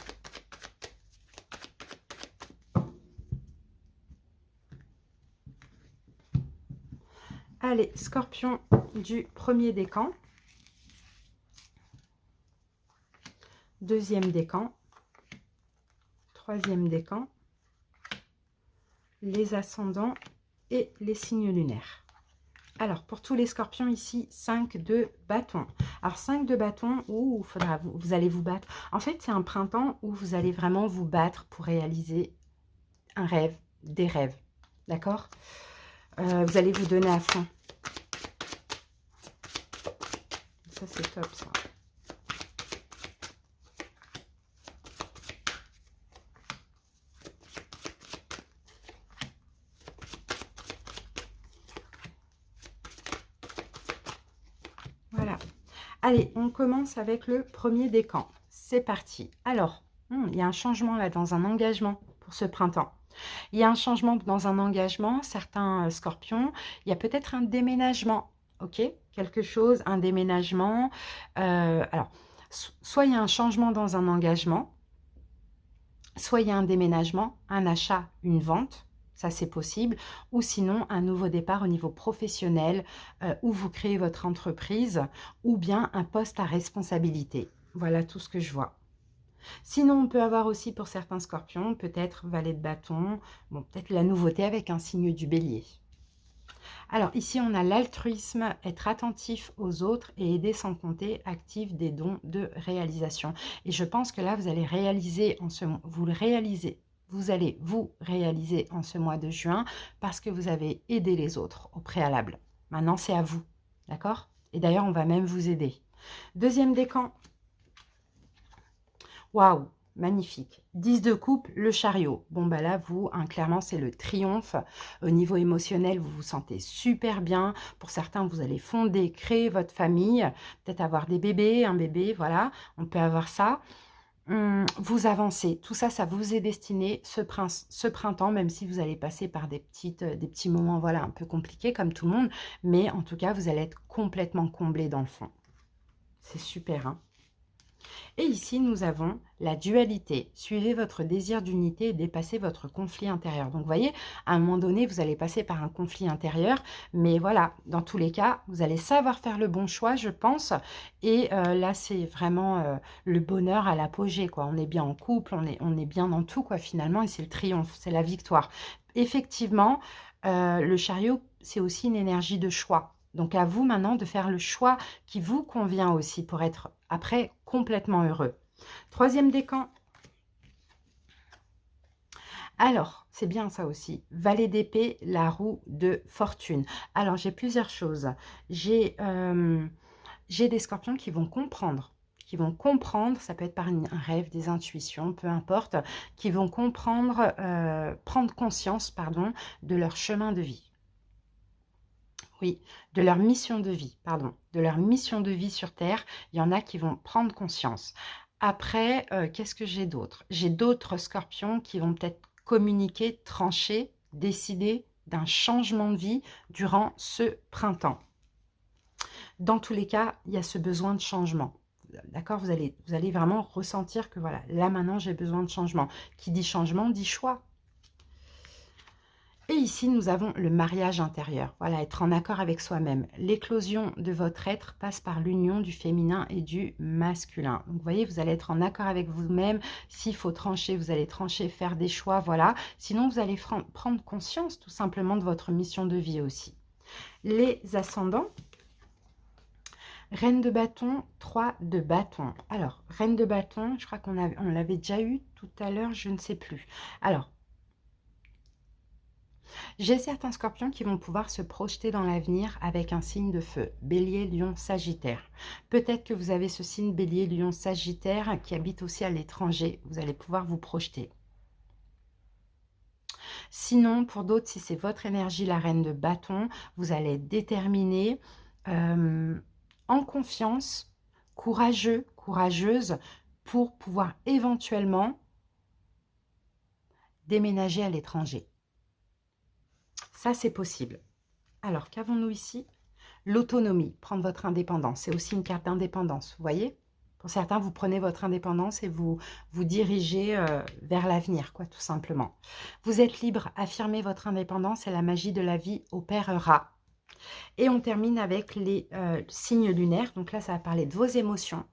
Speaker 1: Allez, scorpion du premier décan. Deuxième décan. Troisième décan. Les ascendants et les signes lunaires. Alors, pour tous les scorpions ici, 5 de bâton. Alors, 5 de bâton où vous allez vous battre. En fait, c'est un printemps où vous allez vraiment vous battre pour réaliser un rêve, des rêves. D'accord ? Vous allez vous donner à fond. Ça, c'est top, ça. Voilà. Allez, on commence avec le premier décan. C'est parti. Alors, il y a un changement là dans un engagement pour ce printemps. Il y a un changement dans un engagement, certains scorpions. Il y a peut-être un déménagement, ok? Quelque chose, un déménagement. Alors, Soit il y a un changement dans un engagement, soit il y a un déménagement, un achat, une vente, ça c'est possible, ou sinon un nouveau départ au niveau professionnel, où vous créez votre entreprise, ou bien un poste à responsabilité. Voilà tout ce que je vois. Sinon, on peut avoir aussi pour certains scorpions, peut-être valet de bâton, bon, peut-être la nouveauté avec un signe du bélier. Alors ici, on a l'altruisme, être attentif aux autres et aider sans compter, active des dons de réalisation. Et je pense que là, vous allez réaliser vous allez vous réaliser en ce mois de juin parce que vous avez aidé les autres au préalable. Maintenant, c'est à vous, d'accord? Et d'ailleurs, on va même vous aider. Deuxième décan. Waouh, magnifique. 10 de coupe, le chariot. Bon, bah là, vous, hein, clairement, c'est le triomphe. Au niveau émotionnel, vous vous sentez super bien. Pour certains, vous allez fonder, créer votre famille. Peut-être avoir des bébés, un bébé, voilà. On peut avoir ça. Vous avancez. Tout ça, ça vous est destiné ce printemps, même si vous allez passer par des petits moments, voilà, un peu compliqués, comme tout le monde. Mais en tout cas, vous allez être complètement comblé dans le fond. C'est super, hein. Et ici, nous avons la dualité. Suivez votre désir d'unité et dépassez votre conflit intérieur. Donc, vous voyez, à un moment donné, vous allez passer par un conflit intérieur. Mais voilà, dans tous les cas, vous allez savoir faire le bon choix, je pense. Et là, c'est vraiment le bonheur à l'apogée, quoi. On est bien en couple, on est bien dans tout, quoi, finalement. Et c'est le triomphe, c'est la victoire. Effectivement, le chariot, c'est aussi une énergie de choix. Donc, à vous maintenant de faire le choix qui vous convient aussi pour être après complètement heureux. Troisième décan. Alors, c'est bien ça aussi. Valet d'épée, la roue de fortune. Alors, j'ai plusieurs choses. J'ai des scorpions qui vont comprendre. Ça peut être par un rêve, des intuitions, peu importe, qui vont comprendre, prendre conscience, pardon, de leur chemin de vie. Oui, de leur mission de vie, pardon, de leur mission de vie sur Terre, il y en a qui vont prendre conscience. Après, qu'est-ce que j'ai d'autre? J'ai d'autres scorpions qui vont peut-être communiquer, trancher, décider d'un changement de vie durant ce printemps. Dans tous les cas, il y a ce besoin de changement. D'accord, vous allez vraiment ressentir que voilà, là maintenant j'ai besoin de changement. Qui dit changement dit choix. Et ici, nous avons le mariage intérieur. Voilà, être en accord avec soi-même. L'éclosion de votre être passe par l'union du féminin et du masculin. Donc, vous voyez, vous allez être en accord avec vous-même. S'il faut trancher, vous allez trancher, faire des choix, voilà. Sinon, vous allez prendre conscience tout simplement de votre mission de vie aussi. Les ascendants. Reine de bâton, 3 de bâton. Alors, reine de bâton, je crois qu'on l'avait déjà eu tout à l'heure, je ne sais plus. Alors, j'ai certains scorpions qui vont pouvoir se projeter dans l'avenir avec un signe de feu. Bélier, lion, sagittaire. Peut-être que vous avez ce signe bélier, lion, sagittaire qui habite aussi à l'étranger. Vous allez pouvoir vous projeter. Sinon, pour d'autres, si c'est votre énergie, la reine de bâton, vous allez être déterminé, en confiance, courageux, courageuse pour pouvoir éventuellement déménager à l'étranger. Ça, c'est possible. Alors, qu'avons-nous ici? L'autonomie, prendre votre indépendance. C'est aussi une carte d'indépendance, vous voyez? Pour certains, vous prenez votre indépendance et vous vous dirigez vers l'avenir, quoi, tout simplement. Vous êtes libre, affirmez votre indépendance et la magie de la vie opérera. Et on termine avec les signes lunaires. Donc là, ça va parler de vos émotions.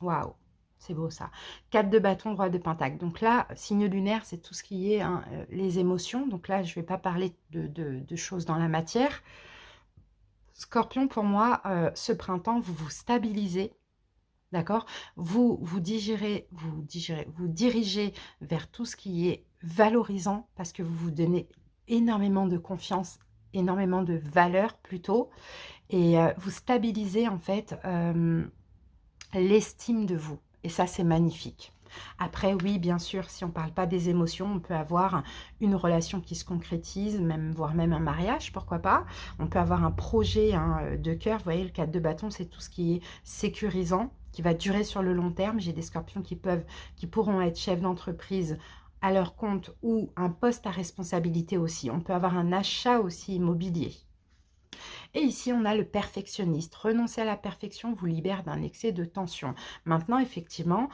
Speaker 1: Waouh! C'est beau ça. 4 de bâton, roi de pentacle. Donc là, signe lunaire, c'est tout ce qui est hein, les émotions. Donc là, je ne vais pas parler de choses dans la matière. Scorpion, pour moi, ce printemps, vous vous stabilisez. D'accord? Vous dirigez vers tout ce qui est valorisant parce que vous vous donnez énormément de confiance, énormément de valeur plutôt. Et vous stabilisez en fait l'estime de vous. Et ça, c'est magnifique. Après, oui, bien sûr, si on ne parle pas des émotions, on peut avoir une relation qui se concrétise, voire même un mariage, pourquoi pas. On peut avoir un projet hein, de cœur. Vous voyez, le 4 de bâton, c'est tout ce qui est sécurisant, qui va durer sur le long terme. J'ai des scorpions qui pourront être chefs d'entreprise à leur compte ou un poste à responsabilité aussi. On peut avoir un achat aussi immobilier. Et ici, on a le perfectionniste. Renoncer à la perfection vous libère d'un excès de tension. Maintenant, effectivement,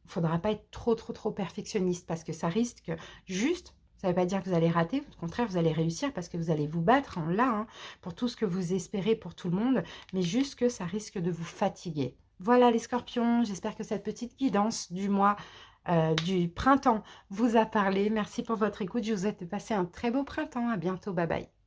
Speaker 1: faudra pas être trop perfectionniste parce que ça risque juste, ça ne veut pas dire que vous allez rater, au contraire, vous allez réussir parce que vous allez vous battre en là, hein, pour tout ce que vous espérez pour tout le monde, mais juste que ça risque de vous fatiguer. Voilà les scorpions, j'espère que cette petite guidance du mois, du printemps vous a parlé. Merci pour votre écoute, je vous souhaite de passer un très beau printemps. À bientôt, bye bye.